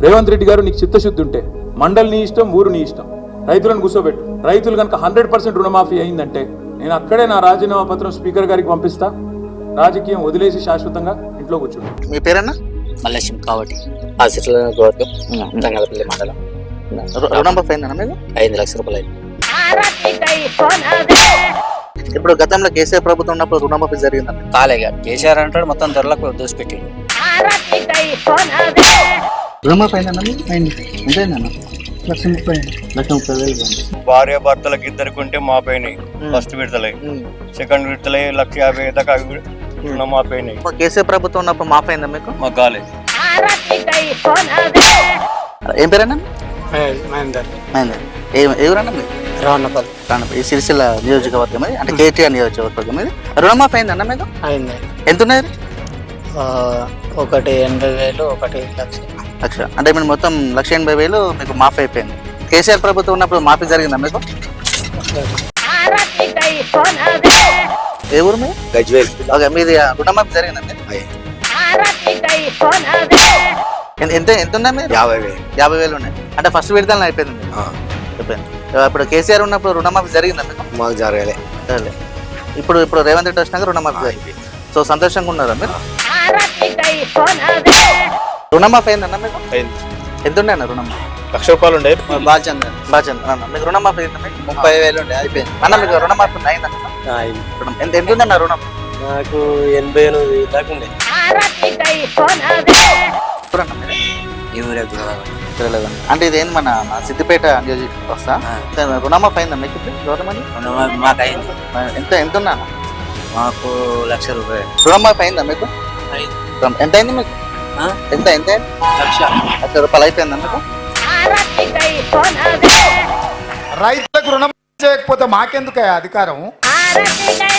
రేవంత్ రెడ్డి గారు నీకు చిత్తశుద్ధి ఉంటే మండలి నీ ఇష్టం, ఊరు నీ ఇష్టం, రైతులను కూర్చోబెట్టు. రైతులు కనుక 100% రుణమాఫీ అయిందంటే నేను అక్కడే నా రాజీనామా పత్రం స్పీకర్ గారికి పంపిస్తా. రాజకీయం వదిలేసి శాశ్వతంగా ఇంట్లో కూర్చుంటా. మీ పేరన్నా? మల్లేశం కాబట్టి ఆశిట్లవర్గం తంగలపల్లి మండలం. రుణమాఫీ అయిందన్న మీకు? 5 లక్షల రూపాయలు అయింది. ఇప్పుడు గతంలో కేసీఆర్ ప్రభుత్వం ఉన్నప్పుడు రుణమాఫీ జరిగిందన్న? కాలేగా కేసీఆర్ అంటాడు మొత్తం ధరలకు దోసిపెట్టిండు. రుణమాఫీ అయిందన్న మీకు? అయింది. ఎంత అయిందన్న? 1,30,000. భార్య భర్తలకు ఇద్దరికి ఉంటే మాపైనాయి ఫస్ట్ విడతలై, సెకండ్ విడతలై 1,50,000 దాకా మాపైనాయి. కేసీఆర్ ప్రభుత్వం ఉన్నప్పుడు మాఫీ అయిందా మీకు? మాకు కాలేదు. ఏం పేరన్నా? మహేందర్. మహేందర్. ఎవరన్నా మీరు? రావణపల్లి. ఈ సిరిసిల్ల నియోజకవర్గం ఇది, అంటే కేటీఆర్ నియోజకవర్గం ఇది. రుణమాఫీ అయిందన్న మీకు? అయింది. ఎంత ఉన్నది? ఒకటి 80,000, ఒకటి 1,00,000. లక్ష. అంటే మీరు మొత్తం 1,80,000 మీకు మాఫీ అయిపోయింది. కేసీఆర్ ప్రభుత్వం ఉన్నప్పుడు మాఫీ జరిగిందా మీకు? ఏ ఊరు మీరు? గజ్వేల్. ఓకే, మీది రుణమాఫీ జరిగిందా మీరు? ఎంత ఉన్నా మీరు? 50,000 ఉన్నాయి. అంటే ఫస్ట్ విడతలు అయిపోయింది మీరు? అయిపోయింది. ఇప్పుడు కేసీఆర్ ఉన్నప్పుడు రుణమాఫీ జరిగిందా మీకు? మాకు జరగలే. ఇప్పుడు రేవంత్ రెడ్డి వచ్చినాక రుణమాఫీ జరిగింది. సో సంతోషంగా ఉన్నారా మీరు? రుణమాఫీ అయిందన్న మీకు? ఎంత ఉండే అన్న రుణమాఫీ? 1,00,000 రూపాయలు ఉండే. బాచంద్ అన్న మీకు రుణమాఫీ అయిందా మీకు? 30,000 ఉండే అయిపోయింది. అన్న మీకు రుణమాఫీ అయిందన్న? ఎంత ఉందన్న రుణం? నాకు 88 దాకా ఉండే. అంటే ఇది ఏంది మన సిద్దిపేట నియోజకవర్గం వస్తా? రుణమాఫీ అయిందా మీకు గవర్నమెంట్? మాకు అయింది. ఎంత ఉన్నా? మాకు 1,00,000 రూపాయలు. రుణమాఫీ అయిందా మీకు? ఎంత అయింది మీకు? ఎంత 1,00,000 రూపాయలు అయిపోయిందా మీకు? రైతులకు రుణం చేయకపోతే మాకెందుకు అధికారం? ఆరతికై